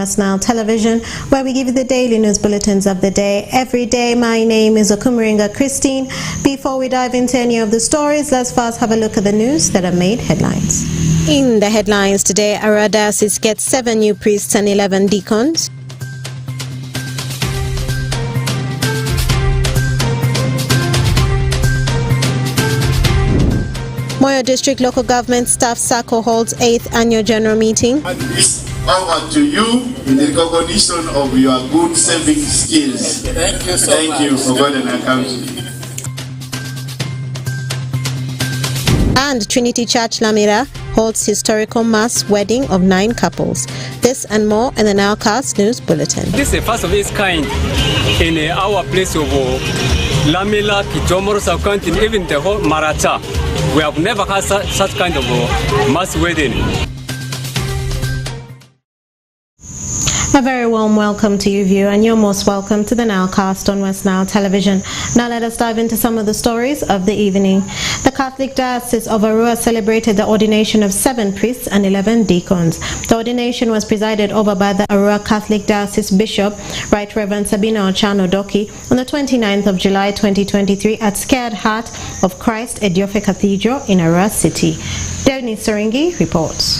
Westnile television, where we give you the daily news bulletins of the day every day. My name is Okumuringa Christine. Before we dive into any of the stories, let's first have a look at the news that have made headlines. In the headlines today, Arua Diocese gets 7 new priests and 11 deacons. Moyale District Local Government Staff SACCO holds 8th Annual General Meeting. Power to you in the recognition of your good serving skills. Thank you so much. Thank you for God and our country. And Trinity Church Lamira holds historical mass wedding of 9 couples. This and more in the Nowcast News Bulletin. This is the first of its kind in our place of Lamila, Kijomoro, South-County, even the whole Marata. We have never had such kind of mass wedding. A very warm welcome to you, viewer, and you're most welcome to the Nowcast on Westnile television. Now let us dive into some of the stories of the evening. The Catholic Diocese of Arua celebrated the ordination of 7 priests and 11 deacons. The ordination was presided over by the Arua Catholic Diocese Bishop, Right Reverend Sabina Ochano Doki, on the 29th of July 2023 at Scared Heart of Christ Ediofe Cathedral in Arua City. Denis Soringi reports.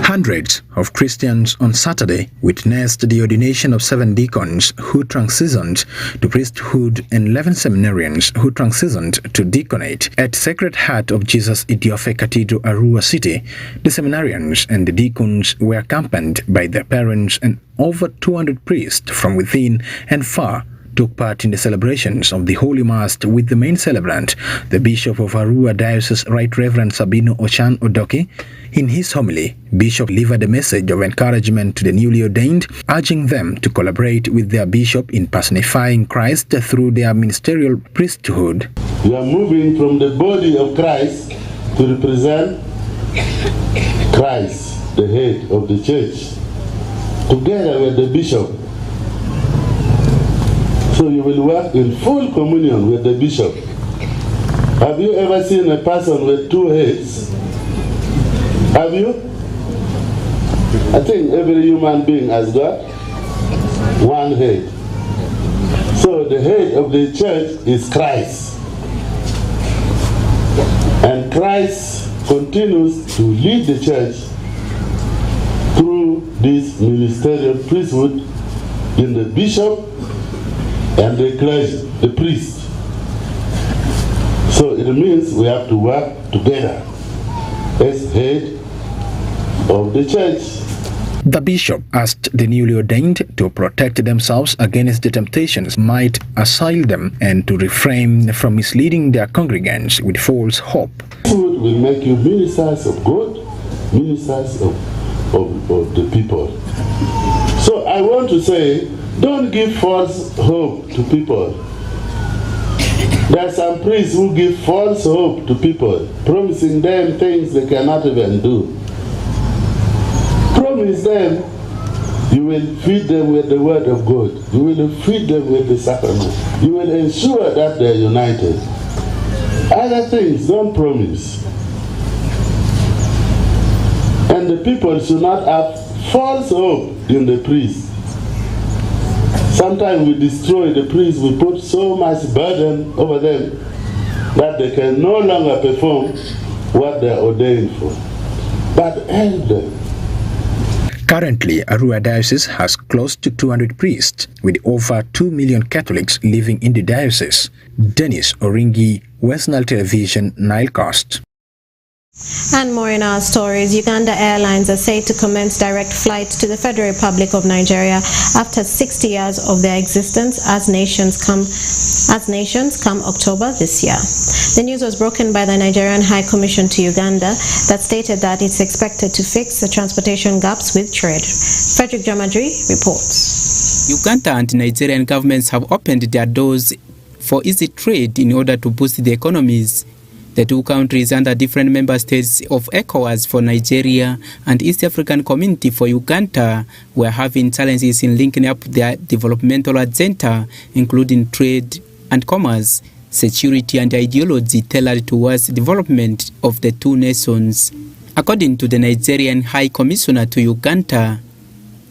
Hundreds of Christians on Saturday witnessed the ordination of 7 deacons who transitioned to priesthood and 11 seminarians who transitioned to deaconate at Sacred Heart of Jesus Idiofe Cathedral, Arua City. The seminarians and the deacons were accompanied by their parents, and over 200 priests from within and far took part in the celebrations of the Holy Mass with the main celebrant, the Bishop of Arua Diocese, Right Reverend Sabino Ochan Odoki. In his homily, Bishop delivered a message of encouragement to the newly ordained, urging them to collaborate with their bishop in personifying Christ through their ministerial priesthood. We are moving from the body of Christ to represent Christ, the head of the church, together with the bishop. So you will work in full communion with the bishop. Have you ever seen a person with 2 heads? Have you? I think every human being has got 1 head. So the head of the church is Christ. And Christ continues to lead the church through this ministerial priesthood in the bishop and the clergy, the priest. So it means we have to work together as head of the church. The bishop asked the newly ordained to protect themselves against the temptations might assail them and to refrain from misleading their congregants with false hope. Food will make you ministers of God, ministers of the people. So I want to say, don't give false hope to people. There are some priests who give false hope to people, promising them things they cannot even do. Promise them you will feed them with the word of God. You will feed them with the sacrament. You will ensure that they are united. Other things, don't promise. And the people should not have false hope in the priest. Sometimes we destroy the priests, we put so much burden over them that they can no longer perform what they are ordained for. But help them. Currently, Arua Diocese has close to 200 priests, with over 2 million Catholics living in the diocese. Denis Oringi, Westnile Television, Nilecast. And more in our stories. Uganda Airlines are said to commence direct flights to the Federal Republic of Nigeria after 60 years of their existence as nations come October this year. The news was broken by the Nigerian High Commission to Uganda that stated that it's expected to fix the transportation gaps with trade. Frederick Jamadri reports. Uganda and Nigerian governments have opened their doors for easy trade in order to boost the economies. The two countries under different member states of ECOWAS for Nigeria and East African Community for Uganda were having challenges in linking up their developmental agenda, including trade and commerce, security and ideology tailored towards development of the two nations. According to the Nigerian High Commissioner to Uganda,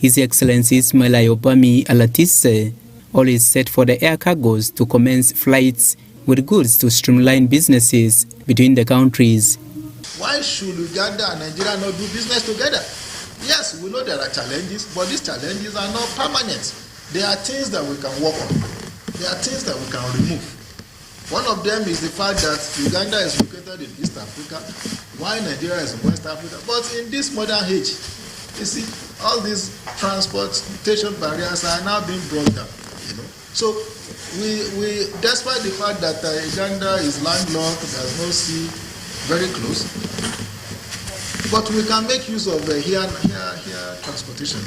His Excellency Ismail Ayobami Alatisse, all is set for the air cargos to commence flights with goods to streamline businesses between the countries. Why should Uganda and Nigeria not do business together? Yes, we know there are challenges, but these challenges are not permanent. There are things that we can work on. There are things that we can remove. One of them is the fact that Uganda is located in East Africa, while Nigeria is in West Africa. But in this modern age, you see, all these transportation barriers are now being brought down. So we despite the fact that Uganda is landlocked, there's no sea, very close, but we can make use of here transportation.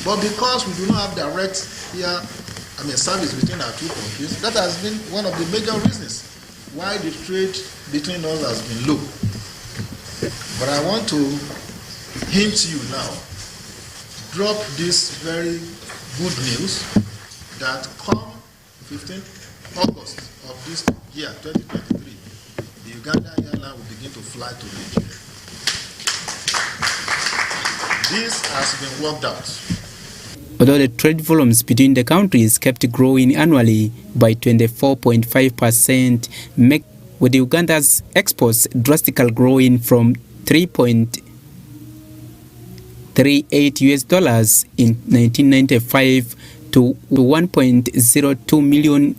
But because we do not have direct service between our two countries, that has been one of the major reasons why the trade between us has been low. But I want to hint you now, drop this very good news that come 15th August of this year, 2023, the Uganda Airlines will begin to fly to Nigeria. This has been worked out. Although the trade volumes between the countries kept growing annually by 24.5%, with Uganda's exports drastically growing from $3.38 in 1995 to $1.02 million,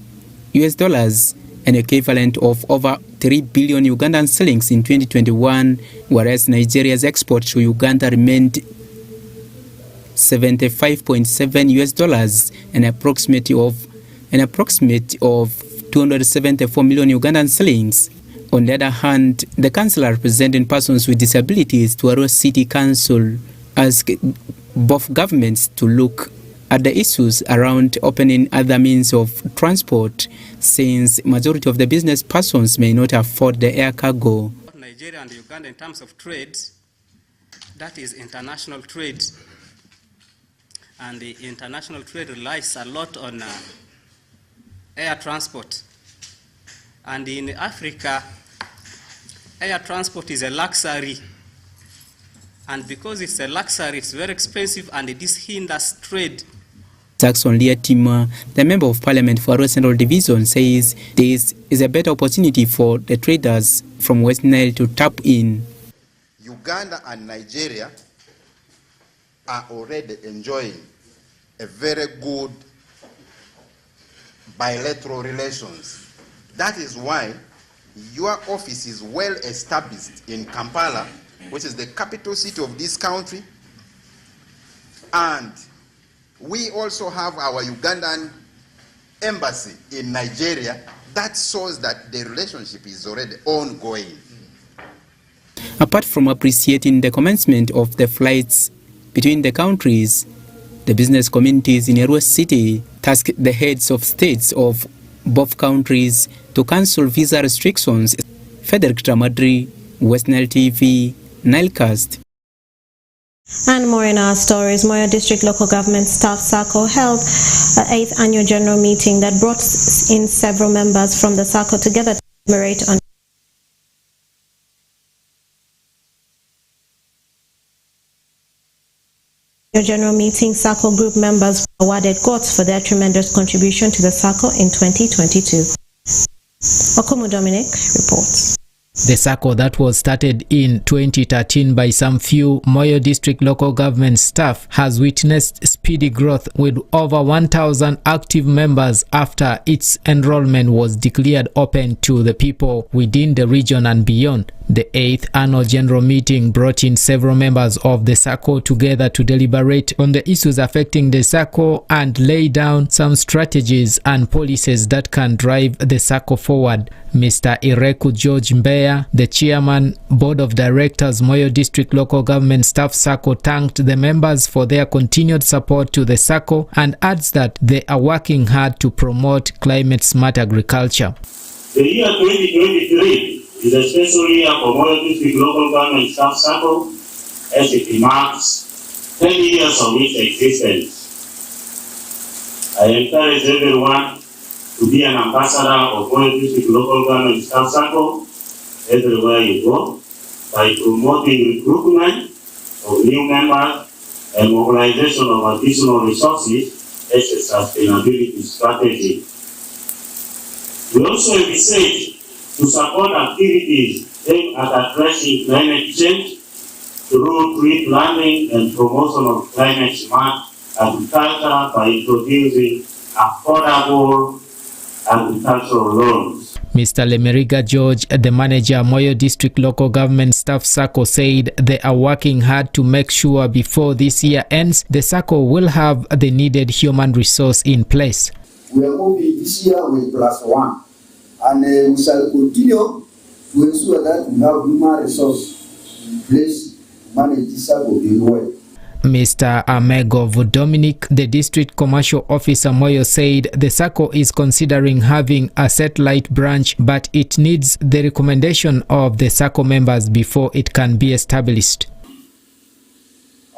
an equivalent of over 3 billion Ugandan shillings in 2021, whereas Nigeria's export to Uganda remained $75.7, an approximate of 274 million Ugandan shillings. On the other hand, the councillor representing persons with disabilities to Arua City Council asked both governments to look at the issues around opening other means of transport, since majority of the business persons may not afford the air cargo. Nigeria and Uganda in terms of trade, that is international trade. And the international trade relies a lot on air transport. And in Africa, air transport is a luxury. And because it's a luxury, it's very expensive, and this hinders trade. Jackson Liatima, the Member of Parliament for Arua Central Division, says this is a better opportunity for the traders from Westnile to tap in. Uganda and Nigeria are already enjoying a very good bilateral relations. That is why your office is well established in Kampala, which is the capital city of this country, and we also have our Ugandan embassy in Nigeria. That shows that the relationship is already ongoing. Apart from appreciating the commencement of the flights between the countries, the business communities in Arua City tasked the heads of states of both countries to cancel visa restrictions. Frederick Tramadri, Westnile TV, Nilecast. And more in our stories. Moyale District Local Government Staff Circle held an 8th annual general meeting that brought in several members from the circle together to deliberate on general meeting. Circle group members were awarded GOTS for their tremendous contribution to the circle in 2022. Okumu Dominic reports. The circle that was started in 2013 by some few Moyale District local government staff has witnessed speedy growth with over 1,000 active members after its enrollment was declared open to the people within the region and beyond. The 8th annual general meeting brought in several members of the circle together to deliberate on the issues affecting the circle and lay down some strategies and policies that can drive the circle forward. Mr. Ireku George Mbeya, the chairman, Board of Directors, Moyale District Local Government Staff Circle, thanked the members for their continued support to the circle and adds that they are working hard to promote climate-smart agriculture. The year 2023 is a special year for Moyale District Local Government Staff Circle as it marks 10 years of its existence. I encourage everyone to be an ambassador of Moyale District Local Government Staff Circle everywhere you go by promoting recruitment of new members and mobilization of additional resources as a sustainability strategy. We also envisage to support activities aimed at addressing climate change through tree planting and promotion of climate-smart agriculture by introducing affordable agricultural loans. Mr. Lemeriga George, the manager of Moyale District Local Government Staff Circle, said they are working hard to make sure before this year ends, the circle will have the needed human resource in place. We are moving this year with +1, and we shall continue to ensure that we have human resource in place to manage this circle very well. Mr. Amegov Dominic, the district commercial officer Moyo, said the circle is considering having a satellite branch, but it needs the recommendation of the circle members before it can be established.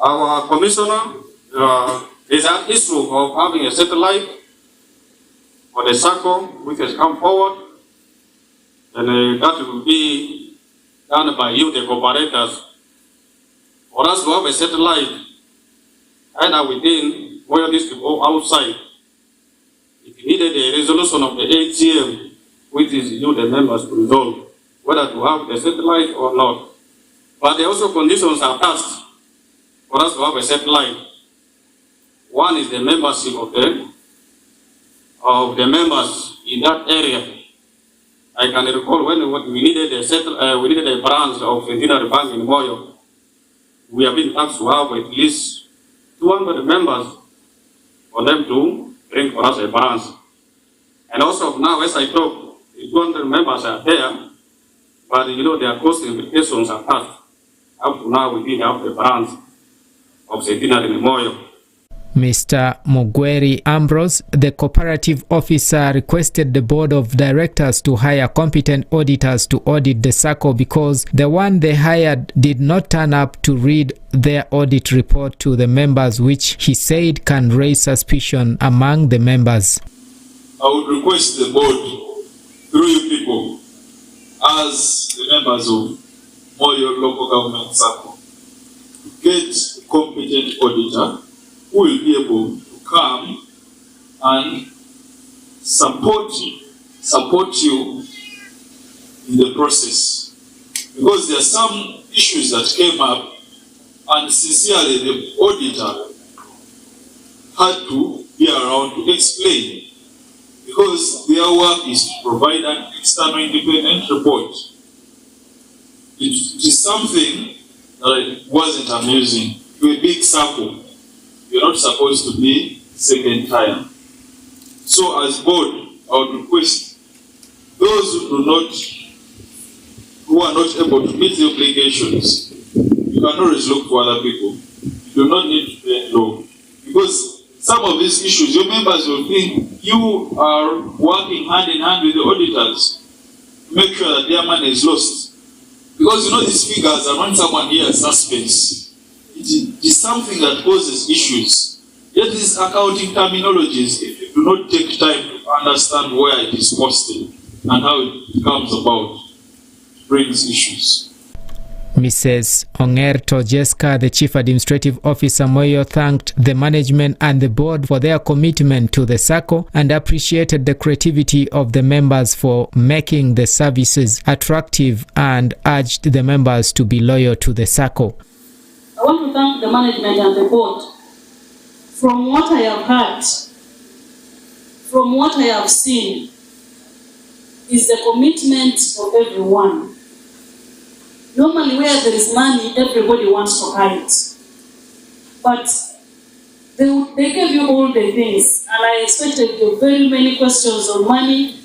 Our commissioner is an issue of having a satellite for the circle which has come forward, and that will be done by you, the operators. For us to have a satellite either within Moyale District or outside, it needed a resolution of the AGM, which is you, the members, to resolve whether to have the satellite or not. But there also conditions are asked for us to have a satellite. One is the membership of the members in that area. I can recall when we needed a branch of Centenary Bank in Moyale. We have been asked to have at least 200 members for them to bring for us a branch. And also now, as I talk, the 200 members are there, but their cost implications are passed. Up to now, we didn't have the branch of Centenary in Moyale. Mr. Mugweri Ambrose, the cooperative officer, requested the board of directors to hire competent auditors to audit the circle because the one they hired did not turn up to read their audit report to the members, which he said can raise suspicion among the members. I would request the board, through you people, as the members of Moyale Local Government Circle, to get a competent auditor who will be able to come and support you in the process. Because there are some issues that came up, and sincerely the auditor had to be around to explain, because their work is to provide an external independent report. It is something that wasn't amusing to a big circle. You're not supposed to be second tier. So as board, I would request those who are not able to meet the obligations, you can always look for other people. You do not need to bend low. Because some of these issues, your members will think you are working hand in hand with the auditors to make sure that their money is lost. Because these figures are when someone here suspense. It is something that causes issues. Yet these accounting terminologies, if you do not take time to understand where it is posted and how it comes about, it brings issues. Mrs. Onger Tojeska, the Chief Administrative Officer Moyo, thanked the management and the board for their commitment to the circle and appreciated the creativity of the members for making the services attractive and urged the members to be loyal to the circle. I want to thank the management and the board. From what I have heard, from what I have seen, is the commitment of everyone. Normally where there is money, everybody wants to hide it. But they gave you all the things, and I expected you very many questions on money,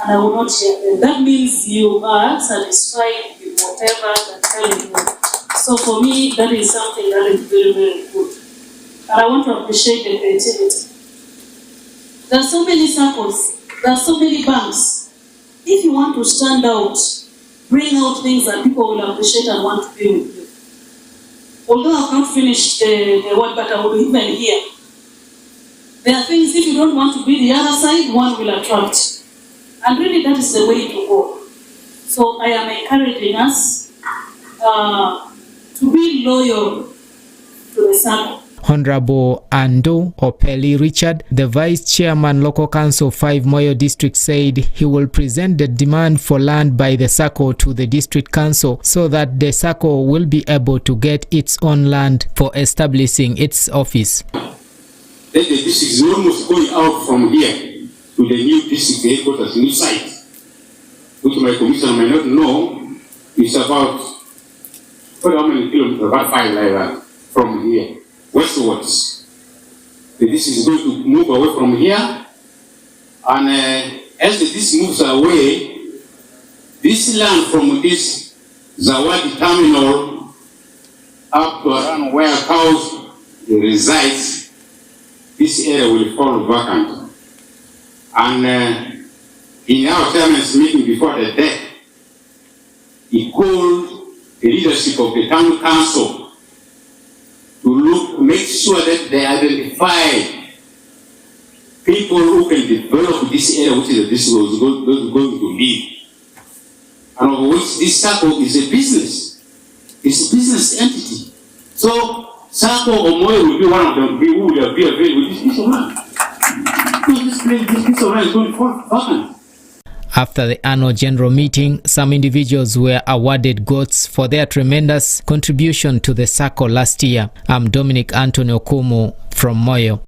and I will not share them. That means you are satisfied with whatever they're telling you. So for me, that is something that is very, very good. And I want to appreciate the creativity. There are so many circles, there are so many banks. If you want to stand out, bring out things that people will appreciate and want to be with you. Although I can't finish the word, but I will even here. There are things, if you don't want to be the other side, one will attract. And really that is the way to go. So I am encouraging us to be loyal to the circle. Honorable Ando Opeli Richard, the Vice Chairman Local Council 5 Moyo District, said he will present the demand for land by the SACCO to the District Council so that the SACCO will be able to get its own land for establishing its office. Then the district is almost going out from here to the new district headquarters, new site, which my commissioner may not know. It's about, how many kilometers? About 5 like that from here. Westwards. The district is going to move away from here, and as the district moves away, this land from this Zawadi terminal up to around where cows resides, this area will fall vacant. And in our chairman's meeting before the death, he called the leadership of the town council to make sure that they identify people who can develop this area, which is the district was going to live. And of which this SACCO is a business. It's a business entity. So SACCO or Moyo will be one of them who will be available with this piece of land. Because this piece of land is going to fall vacant. After the annual general meeting, some individuals were awarded goats for their tremendous contribution to the SACCO last year. I'm Dominic Antonio Kumu from Moyo.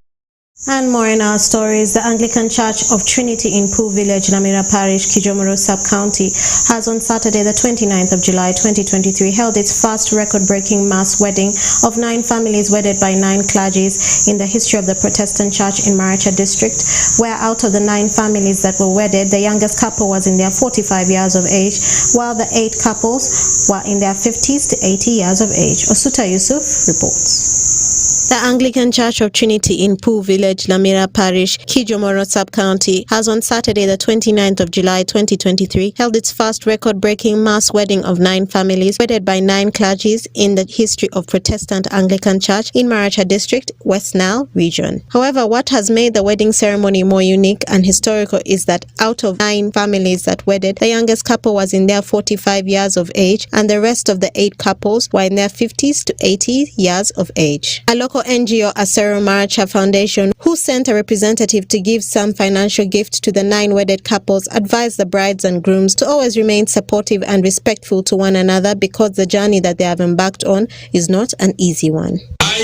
And more in our stories. The Anglican Church of Trinity in Pool Village, Namira Parish, Kijomoro Sub-County, has on Saturday, the 29th of July 2023, held its first record-breaking mass wedding of 9 families wedded by 9 clergies in the history of the Protestant Church in Maracha District, where out of the 9 families that were wedded, the youngest couple was in their 45 years of age, while the 8 couples were in their 50s to 80 years of age. Osuta Yusuf reports. The Anglican Church of Trinity in Pool Village, Lamira Parish, Kijomoro Sub-County, has on Saturday, the 29th of July 2023, held its first record-breaking mass wedding of 9 families wedded by 9 clergies in the history of Protestant Anglican Church in Maracha District, Westnile region. However, what has made the wedding ceremony more unique and historical is that out of 9 families that wedded, the youngest couple was in their 45 years of age, and the rest of the 8 couples were in their 50s to 80 years of age. A local NGO, Asero Maracha Foundation, who sent a representative to give some financial gift to the 9 wedded couples, advised the brides and grooms to always remain supportive and respectful to one another because the journey that they have embarked on is not an easy one. I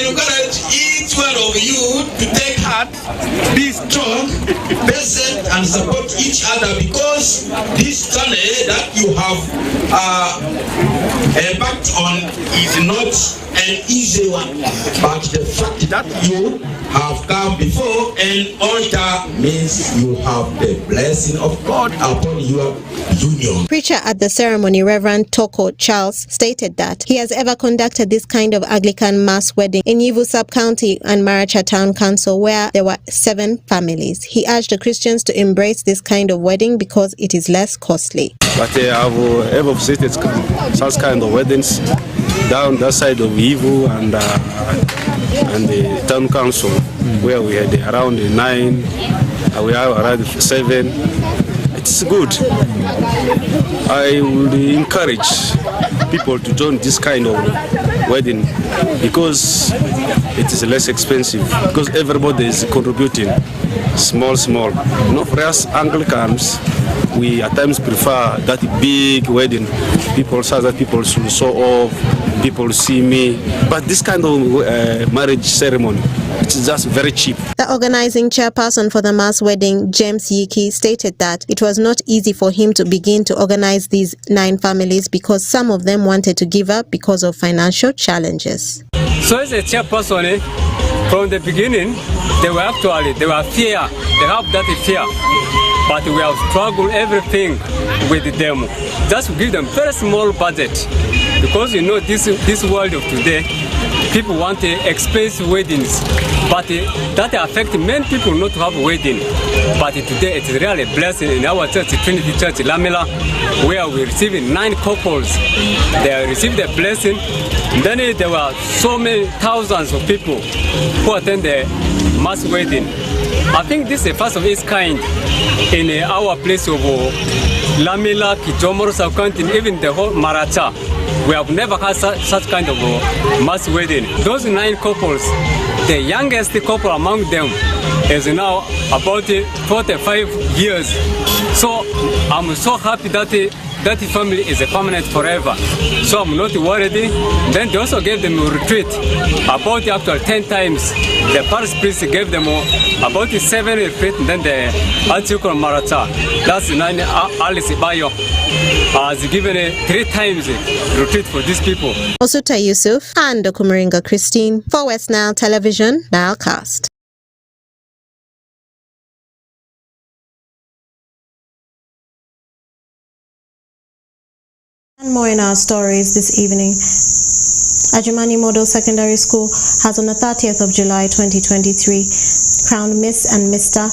encourage each one of you to take heart, be strong, patient, and support each other, because this journey that you have embarked on is not an easy one. But the fact that you have come before an altar means you have the blessing of God upon your union. Preacher at the ceremony, Reverend Toko Charles, stated that he has ever conducted this kind of Anglican mass wedding in Yivu Sub-County and Maracha Town Council, where there were 7 families. He urged the Christians to embrace this kind of wedding because it is less costly. But I've ever visited such kind of weddings down that side of Yivu and the town council, where we had around 9, we have around 7. It's good. I would encourage people to join this kind of wedding because it is less expensive, because everybody is contributing small. You know, for us Anglicans, we at times prefer that big wedding. People say that people should show off, people see me. But this kind of marriage ceremony, it's just very cheap. The organizing chairperson for the mass wedding, James Yiki, stated that it was not easy for him to begin to organize these 9 families because some of them wanted to give up because of financial challenges. So as a chairperson, from the beginning, they were fear. They have that fear. But we have struggled everything with them. Just give them very small budget. because you know this world of today, people want expensive weddings, but that affects many people not to have a wedding. But today it's really a blessing in our church, Trinity Church, Lamela, where we received 9 couples. They received a blessing. Then there were so many thousands of people who attend the mass wedding. I think this is the first of its kind in our place of Lamela, Kijomoro, South-County, even the whole Maracha. We have never had such kind of mass wedding. Those 9 couples, the youngest couple among them is now about 45 years. So I'm so happy that that family is a permanent forever. So I'm not worried. Then they also gave them a retreat about after 10 times. The parish priest gave them about 7 retreat, and then the Archdeacon Marata, that's 9 Alice Bayo, has given 3 times retreat for these people. Osuta Yusuf and Okumaringa Christine for Westnile Television, Nilecast. And more in our stories this evening. Ajumani Model Secondary School has on the 30th of July 2023 crowned Miss and Mr.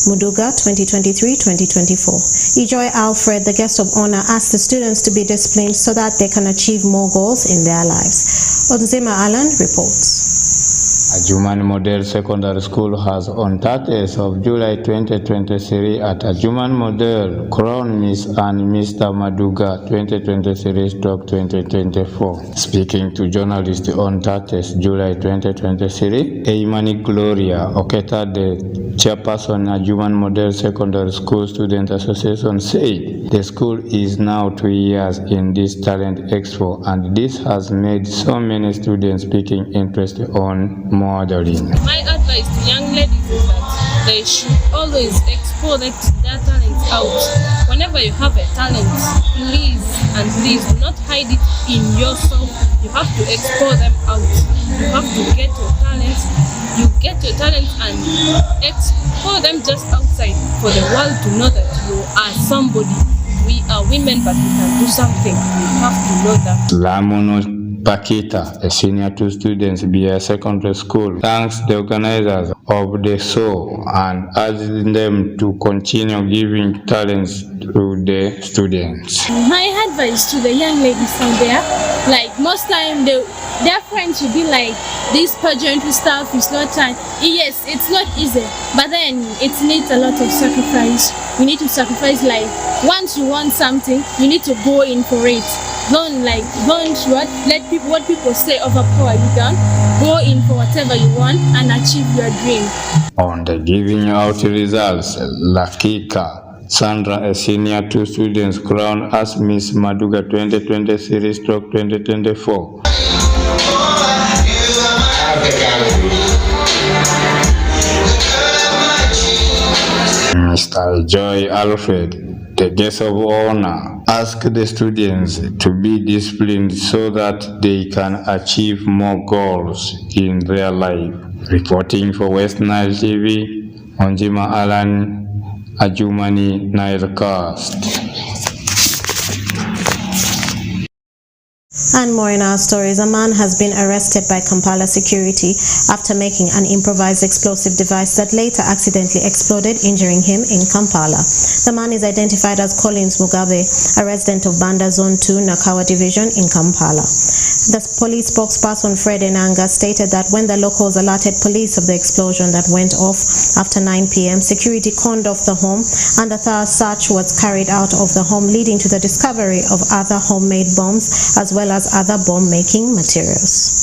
Muduga 2023-2024. Ejoy Alfred, the guest of honor, asked the students to be disciplined so that they can achieve more goals in their lives. Odzema Allen reports. Ajumani Model Secondary School has on 30th of July 2023 at Ajumani Model crowned Miss and Mr. Maduga 2023-2024. Speaking to journalists on 30th July 2023, Eimani Gloria Oketa, the chairperson Ajumani Model Secondary School Student Association, said the school is now 2 years in this talent expo, and this has made so many students picking interest on modeling. My advice to young ladies is that they should always expose their talents out. Whenever you have a talent, please do not hide it in yourself. You have to expose them out. You have to get your talents. You get your talents and expose them just outside for the world to know that you are somebody. We are women, but we can do something. We have to know that. Pakita, a senior 2 students BA Secondary School, thanks the organizers of the show and urging them to continue giving talents to the students. My advice to the young ladies out there, like most time their friends will be like, this pageantry stuff is not time. Yes, it's not easy, but then it needs a lot of sacrifice. You need to sacrifice, like once you want something, you need to go in for it. Don't let what people say overpower you down. Go in for whatever you want and achieve your dream. On the giving out results, Lakika Sandra, a senior 2 students, crowned as Miss Maduga 2023-2024. Mr. Joy Alfred, the guest of honor, asked the students to be disciplined so that they can achieve more goals in their life. Reporting for Westnile TV, Onjima Alan, Ajumani Nilecast. And more in our stories. A man has been arrested by Kampala security after making an improvised explosive device that later accidentally exploded, injuring him in Kampala. The man is identified as Collins Mugabe, a resident of Banda Zone 2, Nakawa Division in Kampala. The police spokesperson Fred Enanga stated that when the locals alerted police of the explosion that went off after 9 p.m., security cordoned off the home and a thorough search was carried out of the home, leading to the discovery of other homemade bombs as well as other bomb-making materials.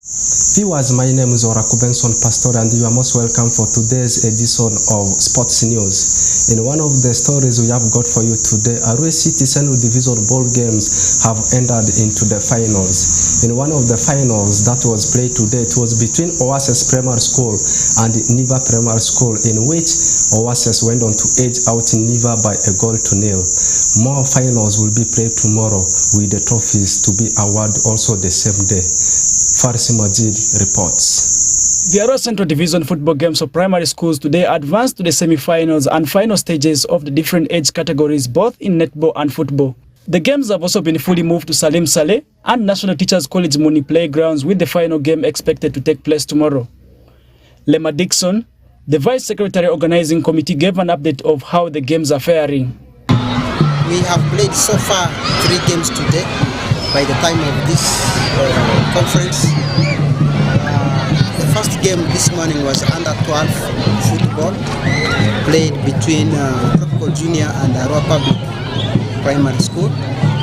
Viewers, my name is Oraku Benson Pastor, and you are most welcome for today's edition of Sports News. In one of the stories we have got for you today, Arua City Senior Division ball games have entered into the finals. In one of the finals that was played today, it was between Oasis Primary School and Niva Primary School, in which Oasis went on to edge out Niva by 1-0. More finals will be played tomorrow, with the trophies to be awarded also the same day. Farsi Majid reports. The Arua Central Division football games of primary schools today advanced to the semi-finals and final stages of the different age categories, both in netball and football. The games have also been fully moved to Salim Saleh and National Teachers College Muni playgrounds, with the final game expected to take place tomorrow. Lema Dixon, the Vice Secretary Organizing Committee, gave an update of how the games are faring. We have played so far 3 games today. By the time of this conference, the first game this morning was under 12 football, played between Tropical Junior and Arua Public Primary School.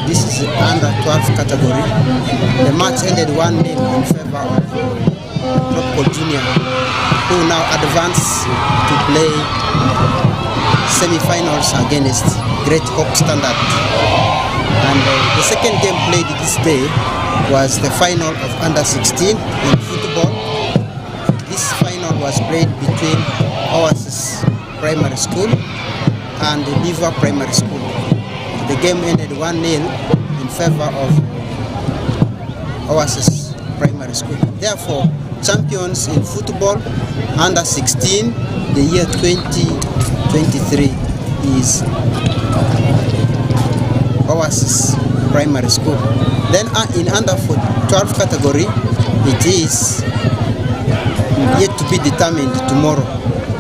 This is under 12 category. The match ended 1-0 in favor of Tropical Junior, who now advance to play semi-finals against Great Hope Standard. And the second game played this day was the final of under 16 in football. This final was played between Oasis Primary School and Niva Primary School. The game ended 1-0 in favor of Oasis Primary School. Therefore, champions in football under 16, the year 2023 is Oasis Primary School. Then in under 12 category, it is yet to be determined tomorrow.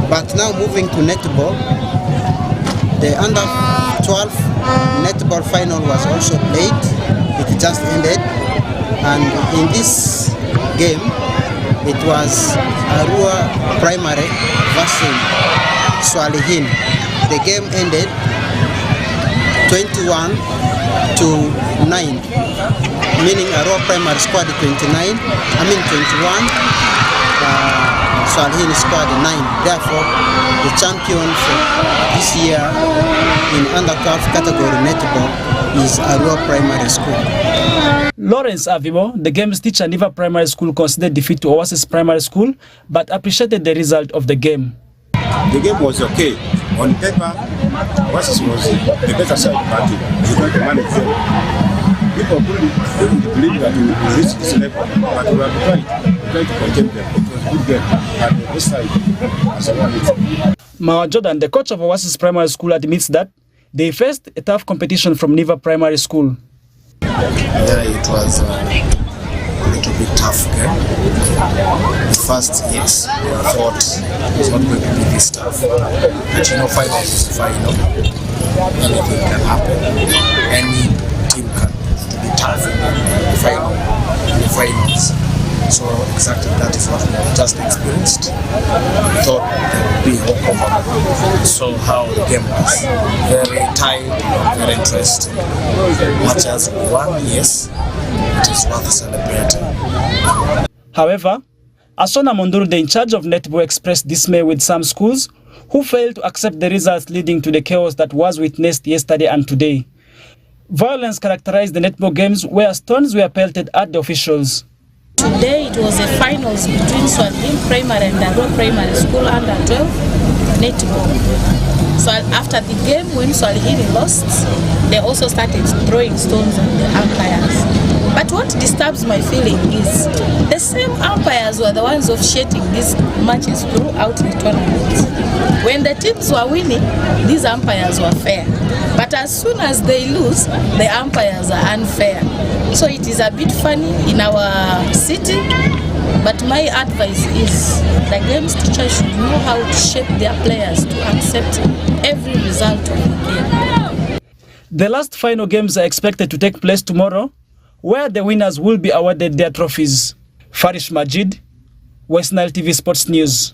But now moving to netball, the under 12 netball final was also played. It just ended, and in this game, it was Arua Primary versus Swalihin. The game ended 21-9, meaning Arua Primary squad 21, Swalihin squad 9. Therefore, the champion for this year in under 12 category netball is Arua Primary School. Lawrence Avibo, the game's teacher at Niva Primary School, considered defeat to Oasis Primary School, but appreciated the result of the game. The game was okay. On paper, Oasis was the better side, but we got to manage them. People couldn't believe that we would reach this level, but we were trying to contain them. It was a good game, and this side has won it. Mao Jordan, the coach of Oasis Primary School, admits that they faced a tough competition from Niva Primary School. Yeah, it was a little bit tough game. The first, yes, we thought it was not going to be this tough. But you know, final is final. Anything can happen. Any team can be tough in the finals. So exactly that is what we just experienced. We thought there would be a walkover. So how the game was very tight, very interesting. Much as we won, yes, it is worth celebrating. However, Asona Monduru, the in charge of netball, expressed dismay with some schools who failed to accept the results, leading to the chaos that was witnessed yesterday and today. Violence characterized the netball games, where stones were pelted at the officials. Today it was a finals between Swalihin Primary and Arua Primary School under 12 netball. So after the game, when Swalihin lost, they also started throwing stones at the umpires. But what disturbs my feeling is the same umpires were the ones officiating these matches throughout the tournament. When the teams were winning, these umpires were fair. But as soon as they lose, the umpires are unfair. So it is a bit funny in our city, but my advice is the games teachers should know how to shape their players to accept every result of the game. The last final games are expected to take place tomorrow, where the winners will be awarded their trophies. Farish Majid, Westnile TV Sports News.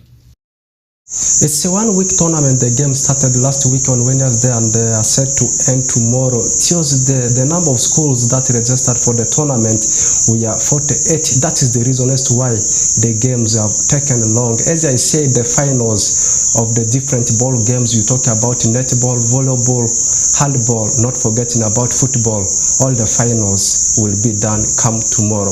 It's a one-week tournament. The game started last week on Wednesday and they are set to end tomorrow, Tuesday. The number of schools that registered for the tournament, we are 48. That is the reason as to why the games have taken long. As I said, the finals of the different ball games, you talk about netball, volleyball, handball, not forgetting about football. All the finals will be done come tomorrow.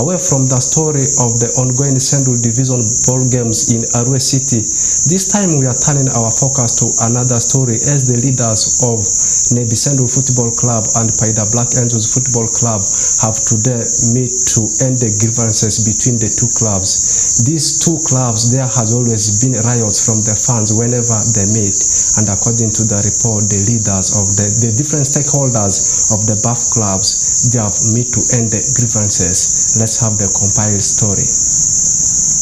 Away from the story of the ongoing Central Division ball games in Arua City, this time we are turning our focus to another story as the leaders of Nebi Central Football Club and Paida Black Angels Football Club have today met to end the grievances between the two clubs. These two clubs, there has always been riots from the fans whenever they meet, and according to the report, the leaders of the different stakeholders of the BAF clubs, they have met to end the grievances. Let's have the compiled story.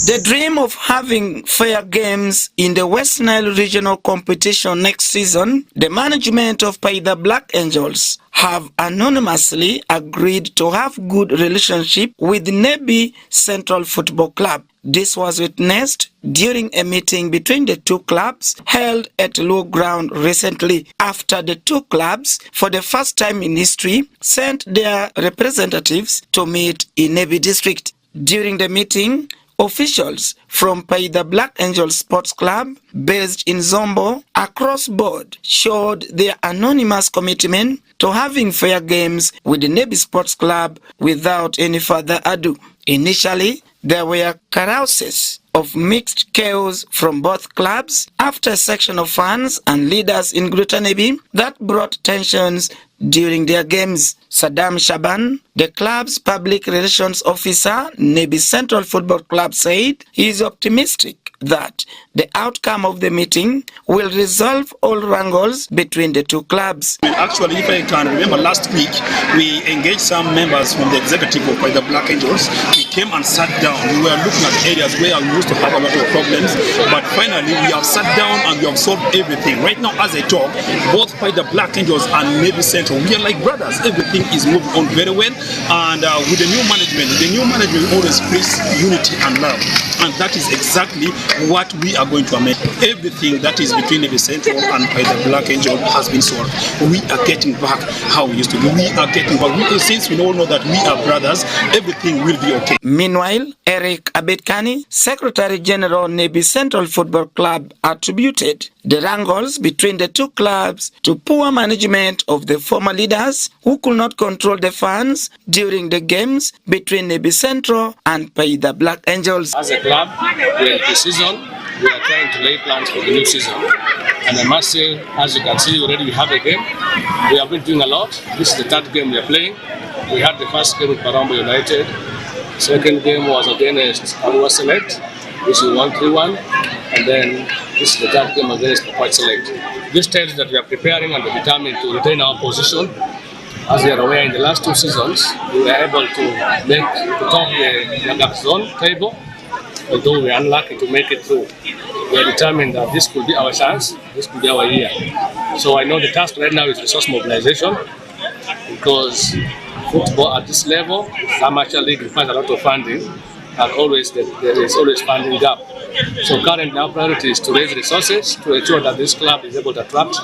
The dream of having fair games in the Westnile regional competition next season, the management of Paida Black Angels have anonymously agreed to have good relationship with Nebi Central Football Club. This was witnessed during a meeting between the two clubs held at Low Ground recently, after the two clubs, for the first time in history, sent their representatives to meet in Nebi district. During the meeting, officials from Paida Black Angels Sports Club, based in Zombo, across board, showed their anonymous commitment to having fair games with the Nebi Sports Club without any further ado. Initially, there were carouses of mixed chaos from both clubs after a section of fans and leaders in Greater Nebi that brought tensions during their games. Saddam Shaban, the club's public relations officer, Nebi Central Football Club, said he is optimistic that the outcome of the meeting will resolve all wrangles between the two clubs. Actually, if I can remember, last week we engaged some members from the executive of the Black Angels. We came and sat down. We were looking at areas where we used to have a lot of problems, but finally we have sat down and we have solved everything. Right now, as I talk, both the Black Angels and Nebi Central, we are like brothers. Everything is moving on very well, and with the new management always brings unity and love, and that is exactly what we are going to amend. Everything that is between Nebi Central and the Black Angel has been solved. We are getting back how we used to be. We are getting back. Since we all know that we are brothers, everything will be okay. Meanwhile, Eric Abetkani, Secretary General Nebi Central Football Club, attributed the wrangles between the two clubs to poor management of the former leaders who could not control the fans during the games between Nebi Central and Paida Black Angels. As a club, we're in the season. We are trying to lay plans for the new season. And I must say, as you can see, already we have a game. We have been doing a lot. This is the third game we are playing. We had the first game with Parambo United. Second game was against Arua Select, which we won 3-1. And then this is the third game against Pakwat Select. This tells that we are preparing and determined to retain our position. As you are aware, in the last two seasons, we were able to top the Nagak zone table, although we are unlucky to make it through. We are determined that this could be our chance, this could be our year. So I know the task right now is resource mobilization, because football at this level, amateur league requires a lot of funding, and always there is always funding gap. So currently our priority is to raise resources to ensure that this club is able to attract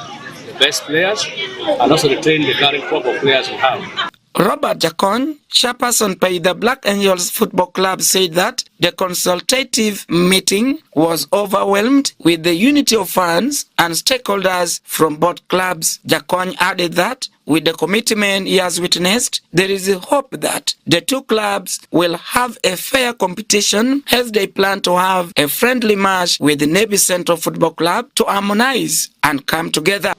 the best players and also retain the current crop of players we have. Robert Jacon, chairperson by the Black Angels Football Club, said that the consultative meeting was overwhelmed with the unity of fans and stakeholders from both clubs. Jacon added that with the commitment he has witnessed, there is a hope that the two clubs will have a fair competition as they plan to have a friendly match with the Nebi Central Football Club to harmonize and come together.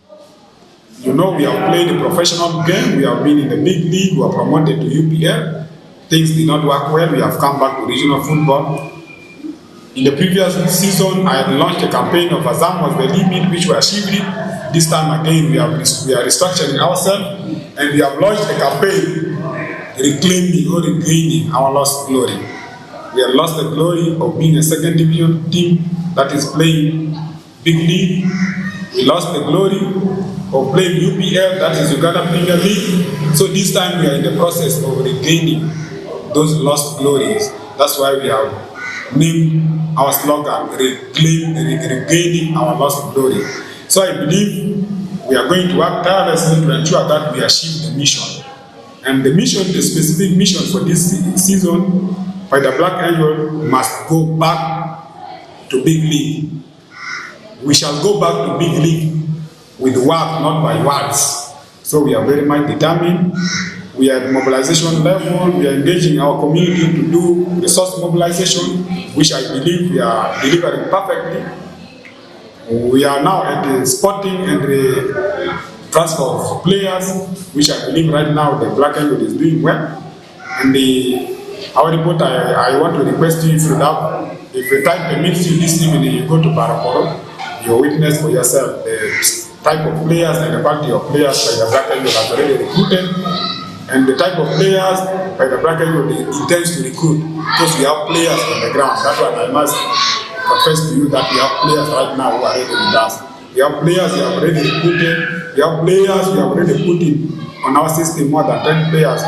You know, we have played a professional game, we have been in the big league, we were promoted to UPL. Things did not work well, we have come back to regional football. In the previous season, I had launched a campaign of Azam was the limit, which we achieved it. This time again, we are restructuring ourselves, and we have launched a campaign reclaiming or regaining our lost glory. We have lost the glory of being a second division team that is playing big league. We lost the glory of playing UPL, that is Uganda Premier League. So this time we are in the process of regaining those lost glories. That's why we have name our slogan, regaining our lost glory. So I believe we are going to work tirelessly to ensure that we achieve the mission. And the mission, the specific mission for this season by the Black Angel must go back to big league. We shall go back to big league with work, not by words. So we are very much determined. We are at mobilization level. We are engaging our community to do resource mobilization, which I believe we are delivering perfectly. We are now at the sporting and the transfer of players, which I believe right now the Black Angel is doing well. And our report, I want to request you, if the time permits you this evening, you go to Barakoro, you witness for yourself the type of players and the quality of players by the Black Angel has already recruited, and the type of players by the Black Angel intends to recruit, because we have players on the ground. That's why I must confess to you that we have players right now who are ready with us. We have players we have already recruited. We have players we have already put in on our system, more than 10 players.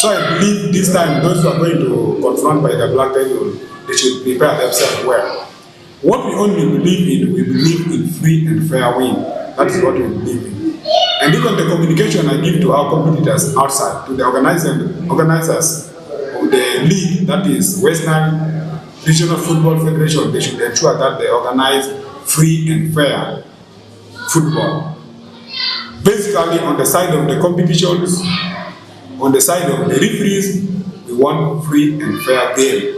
So I believe this time those who are going to confront by the Black Angel, they should prepare themselves well. What we only believe in, we believe in free and fair win. That is what we believe in. And even the communication I give to our competitors outside, to the organizers of the league, that is Westnile Regional Football Federation, they should ensure that they organize free and fair football. Basically, on the side of the competitions, on the side of the referees, we want free and fair game.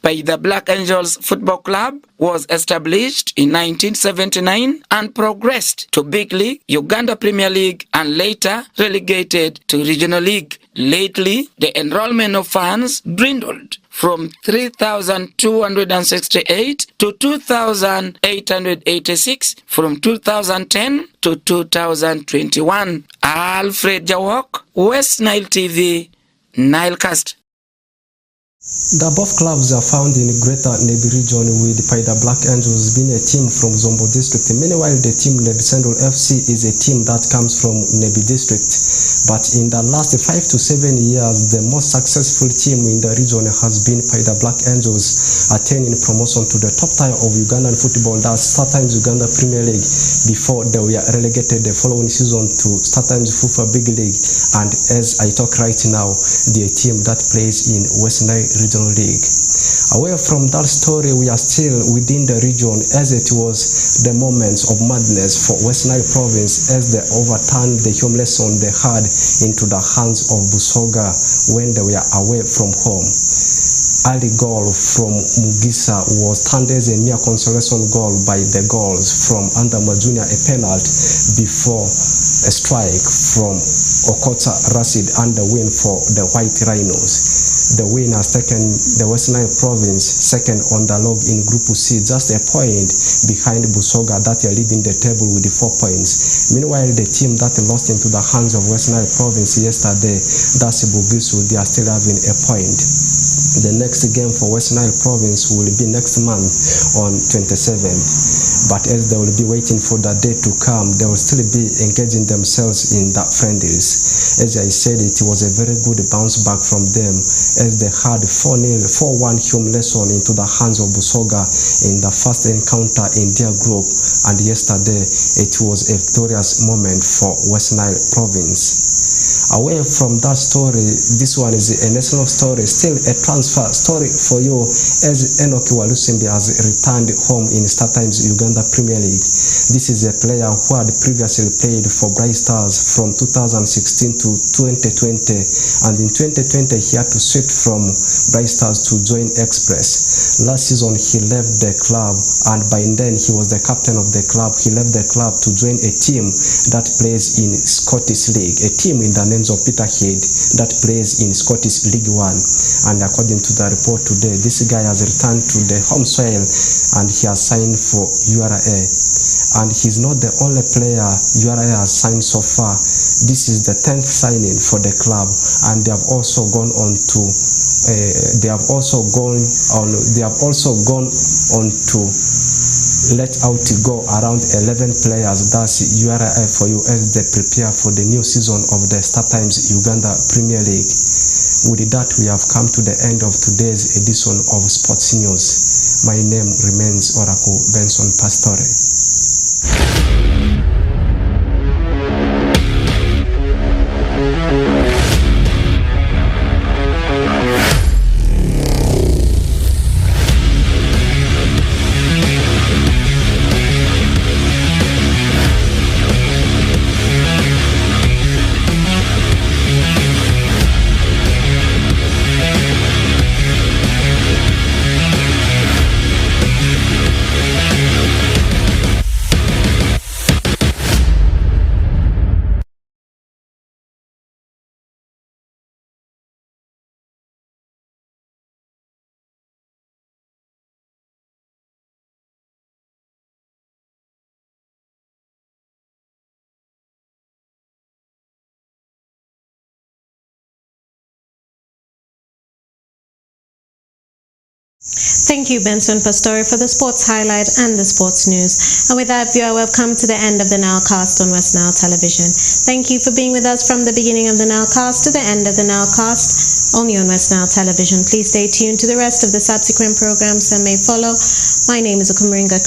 The Black Angels Football Club was established in 1979 and progressed to Big League, Uganda Premier League, and later relegated to Regional League. Lately, the enrollment of fans dwindled from 3,268 to 2,886 from 2010 to 2021. Alfred Jawok, Westnile TV, Nilecast. The above clubs are found in Greater Nebi region, with Paida Black Angels being a team from Zombo district. Meanwhile, the team Nebi Central FC is a team that comes from Nebi district. But in the last 5 to 7 years, the most successful team in the region has been Paida Black Angels, attaining promotion to the top tier of Ugandan football, that's StarTimes Uganda Premier League, before they were relegated the following season to StarTimes FIFA Big League. And as I talk right now, the team that plays in Westnile Regional League. Away from that story, we are still within the region, as it was the moments of madness for Westnile province as they overturned the home lesson they had into the hands of Busoga when they were away from home. early goal from Mugisa was turned as a mere consolation goal by the goals from Andama Junior, a penalty before a strike from Okota Rashid, and the win for the White Rhinos. The win has taken the Westnile province second on the log in Group C, just a point behind Busoga that are leading the table with 4 points. Meanwhile, the team that lost into the hands of Westnile province yesterday, that's Bugisu, they are still having a point. The next game for Westnile province will be next month on 27th. But as they will be waiting for that day to come, they will still be engaging themselves in that friendlies. As I said, it was a very good bounce back from them as they had 4-1 home lesson into the hands of Busoga in the first encounter in their group. And yesterday, it was a victorious moment for Westnile province. Away from that story, this one is a national story, still a transfer story for you, as Enoki Walusimbi has returned home in StarTimes Uganda Premier League. This is a player who had previously played for Bright Stars from 2016 to 2020, and in 2020 he had to switch from Bright Stars to join Express. Last season he left the club, and by then he was the captain of the club. He left the club to join a team that plays in Scottish League, a team in the names of Peterhead that plays in Scottish League 1. And according to the report today, this guy has returned to the home soil and he has signed for URA. And he's not the only player URA has signed so far. This is the 10th signing for the club, and they have also gone on to let out to go around 11 players. That's URA for you as they prepare for the new season of the StarTimes Uganda Premier League. With that, we have come to the end of today's edition of Sports News. My name remains Oracle Benson Pastore. Thank you, Benson Pastore, for the sports highlight and the sports news. And with that, viewer, we've come to the end of the Nilecast on Westnile Television. Thank you for being with us from the beginning of the Nilecast to the end of the Nilecast, only on Westnile Television. Please stay tuned to the rest of the subsequent programs that may follow. My name is Okumuringa